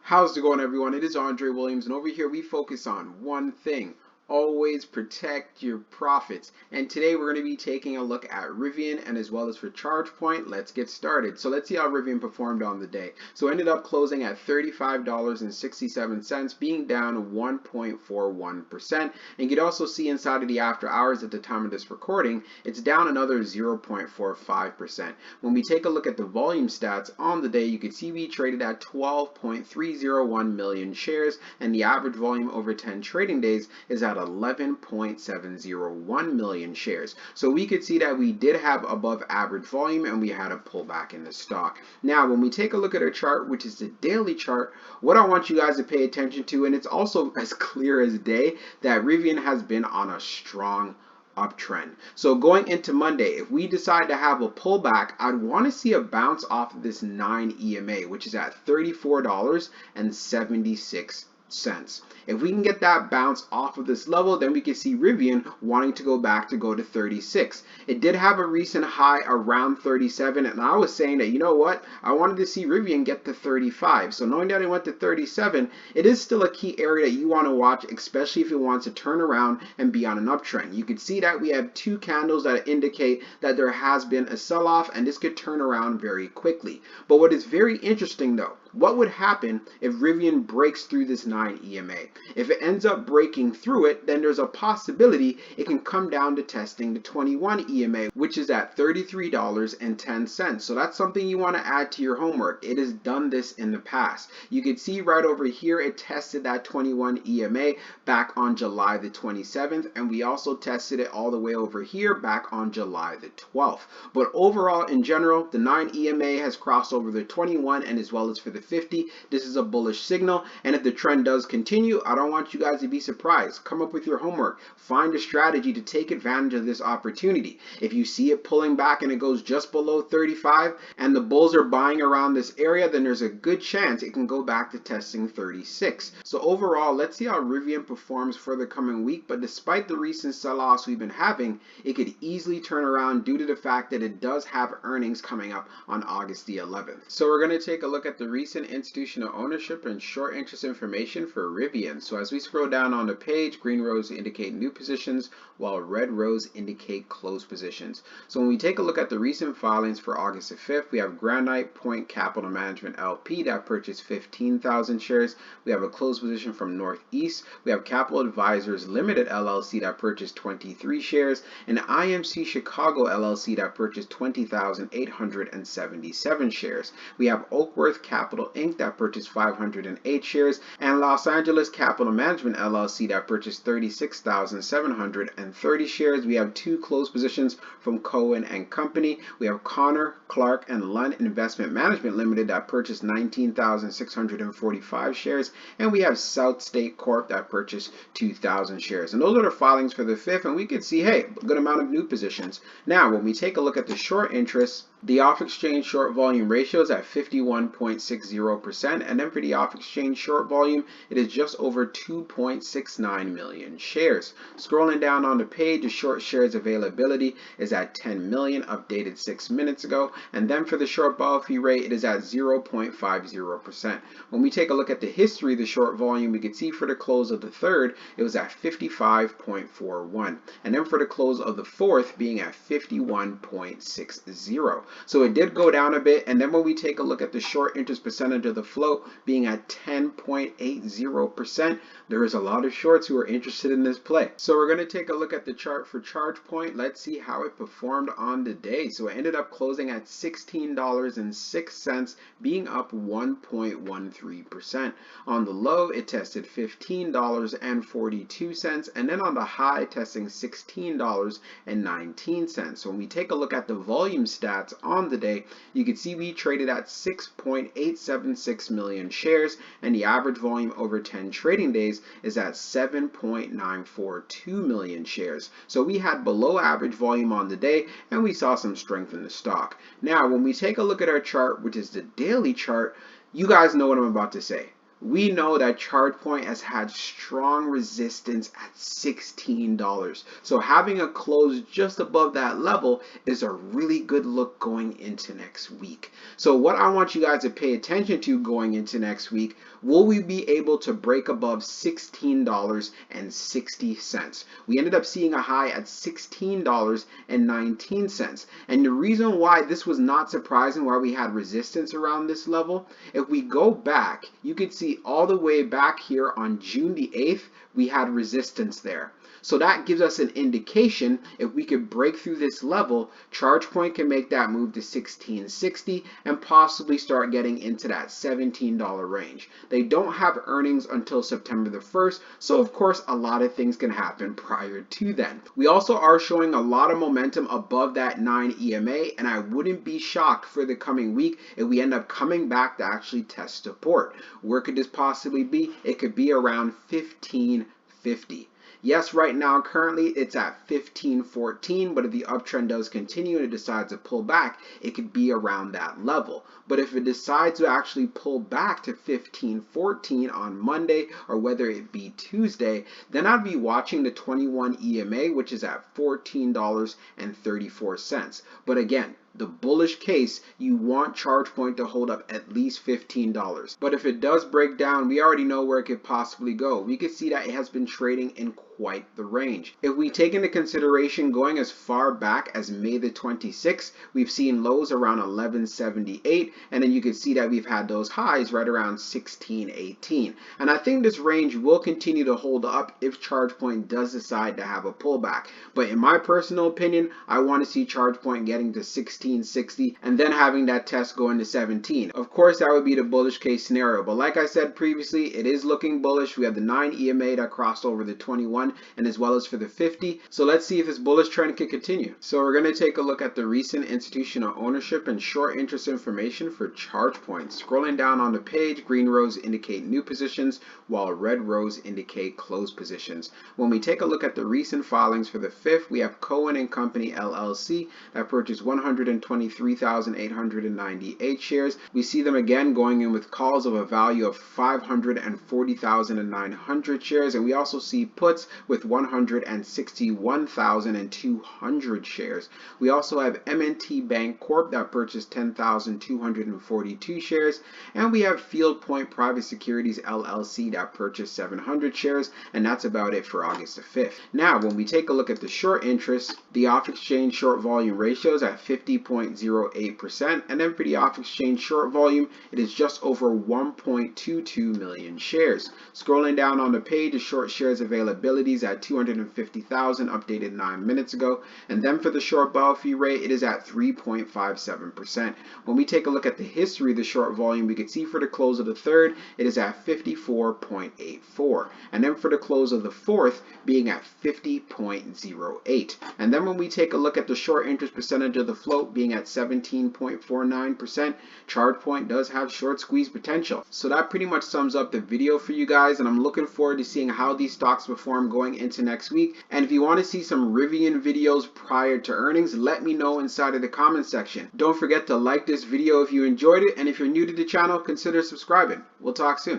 How's it going, everyone? It is Andre Williams, and over here we focus on one thing: always protect your profits. And today we're going to be taking a look at Rivian and as well as for ChargePoint. Let's get started. So let's see how Rivian performed on the day. So ended up closing at $35.67, being down 1.41%. And you can also see inside of the after hours at the time of this recording, it's down another 0.45%. When we take a look at the volume stats on the day, you can see we traded at 12.301 million shares, and the average volume over 10 trading days is at 11.701 million shares. So we could see that we did have above average volume and we had a pullback in the stock. Now, when we take a look at our chart, which is the daily chart, what I want you guys to pay attention to, and it's also as clear as day, that Rivian has been on a strong uptrend. So going into Monday, if we decide to have a pullback, I'd want to see a bounce off of this 9 EMA, which is at $34.76. If we can get that bounce off of this level, then we can see Rivian wanting to go back to go to 36. It did have a recent high around 37, and I was saying that, you know what, I wanted to see Rivian get to 35. So knowing that it went to 37, it is still a key area that you want to watch, especially if it wants to turn around and be on an uptrend. You could see that we have two candles that indicate that there has been a sell-off, and this could turn around very quickly. But what is very interesting though, what would happen if Rivian breaks through this 9 EMA? If it ends up breaking through it, then there's a possibility it can come down to testing the 21 EMA, which is at $33.10. So that's something you want to add to your homework. It has done this in the past. You can see right over here, it tested that 21 EMA back on July the 27th, and we also tested it all the way over here back on July the 12th. But overall, in general, the 9 EMA has crossed over the 21, and as well as for the 50. This is a bullish signal, and if the trend does continue, I don't want you guys to be surprised. Come up with your homework. Find a strategy to take advantage of this opportunity. If you see it pulling back and it goes just below 35 and the bulls are buying around this area, then there's a good chance it can go back to testing 36. So overall, let's see how Rivian performs for the coming week. But despite the recent sell-offs we've been having, it could easily turn around due to the fact that it does have earnings coming up on August the 11th. So we're going to take a look at the recent institutional ownership and short interest information for Rivian. So as we scroll down on the page, green rows indicate new positions while red rows indicate closed positions. So when we take a look at the recent filings for August the 5th, we have Granite Point Capital Management LP that purchased 15,000 shares. We have a closed position from Northeast. We have Capital Advisors Limited LLC that purchased 23 shares, and IMC Chicago LLC that purchased 20,877 shares. We have Oakworth Capital Inc. that purchased 508 shares, and Los Angeles Capital Management LLC that purchased 36,730 shares. We have two closed positions from Cohen and Company. We have Connor, Clark, and Lund Investment Management Limited that purchased 19,645 shares, and we have South State Corp that purchased 2,000 shares. And those are the filings for the 5th, and we could see, hey, a good amount of new positions. Now, when we take a look at the short interest, the off-exchange short volume ratio is at 51.60%, and then for the off-exchange short volume, it is just over 2.69 million shares. Scrolling down on the page, the short shares availability is at 10 million, updated 6 minutes ago, and then for the short borrow fee rate, it is at 0.50%. When we take a look at the history of the short volume, we can see for the close of the 3rd, it was at 55.41, and then for the close of the 4th, being at 51.60. So it did go down a bit, and then when we take a look at the short interest percentage of the float being at 10.80%, there is a lot of shorts who are interested in this play. So we're going to take a look at the chart for ChargePoint. Let's see how it performed on the day. So it ended up closing at $16.06, being up 1.13%. On the low, it tested $15.42, and then on the high, testing $16.19. So when we take a look at the volume stats on the day, you can see we traded at 6.876 million shares, and the average volume over 10 trading days is at 7.942 million shares. So we had below average volume on the day, and we saw some strength in the stock. Now, when we take a look at our chart, which is the daily chart, you guys know what I'm about to say. we know that ChargePoint has had strong resistance at $16. So having a close just above that level is a really good look going into next week. So what I want you guys to pay attention to going into next week, will we be able to break above $16.60? We ended up seeing a high at $16.19. And the reason why this was not surprising, why we had resistance around this level, if we go back, you could see all the way back here on June the 8th, we had resistance there. So that gives us an indication if we could break through this level, ChargePoint can make that move to $16.60 and possibly start getting into that $17 range. They don't have earnings until September the 1st, so of course a lot of things can happen prior to then. We also are showing a lot of momentum above that 9 EMA, and I wouldn't be shocked for the coming week if we end up coming back to actually test support. Where could this possibly be? It could be around 1550. Yes, right now, currently, it's at 1514, but if the uptrend does continue and it decides to pull back, it could be around that level. But if it decides to actually pull back to 1514 on Monday, or whether it be Tuesday, then I'd be watching the 21 EMA, which is at $14.34. But again, the bullish case, you want ChargePoint to hold up at least $15. But if it does break down, we already know where it could possibly go. We could see that it has been trading in quite the range. If we take into consideration going as far back as May the 26th, we've seen lows around 1178, and then you can see that we've had those highs right around 1618. And I think this range will continue to hold up if ChargePoint does decide to have a pullback. But in my personal opinion, I want to see ChargePoint getting to 1660 and then having that test go into 17. Of course, that would be the bullish case scenario, but like I said previously, it is looking bullish. We have the 9 EMA that crossed over the 21 and as well as for the 50. So let's see if this bullish trend can continue. So we're going to take a look at the recent institutional ownership and short interest information for ChargePoint. Scrolling down on the page, green rows indicate new positions while red rows indicate closed positions. When we take a look at the recent filings for the 5th, we have Cohen & Company LLC that purchased 123,898 shares. We see them again going in with calls of a value of 540,900 shares, and we also see puts with 161,200 shares. We also have M&T Bank Corp that purchased 10,242 shares, and we have Field Point Private Securities LLC that purchased 700 shares, and that's about it for August the 5th. Now, when we take a look at the short interest, the off-exchange short volume ratio is at 50.08%, and then for the off-exchange short volume, it is just over 1.22 million shares. Scrolling down on the page, the short shares availability is at 250,000, updated 9 minutes ago, and then for the short borrow fee rate, it is at 3.57%. When we take a look at the history of the short volume, we can see for the close of the 3rd, it is at 54.84, and then for the close of the 4th, being at 50.08. And then when we take a look at the short interest percentage of the float being at 17.49%, ChargePoint does have short squeeze potential. So that pretty much sums up the video for you guys, and I'm looking forward to seeing how these stocks perform going into next week. And if you want to see some Rivian videos prior to earnings, let me know inside of the comment section. Don't forget to like this video if you enjoyed it, and if you're new to the channel, consider subscribing. We'll talk soon.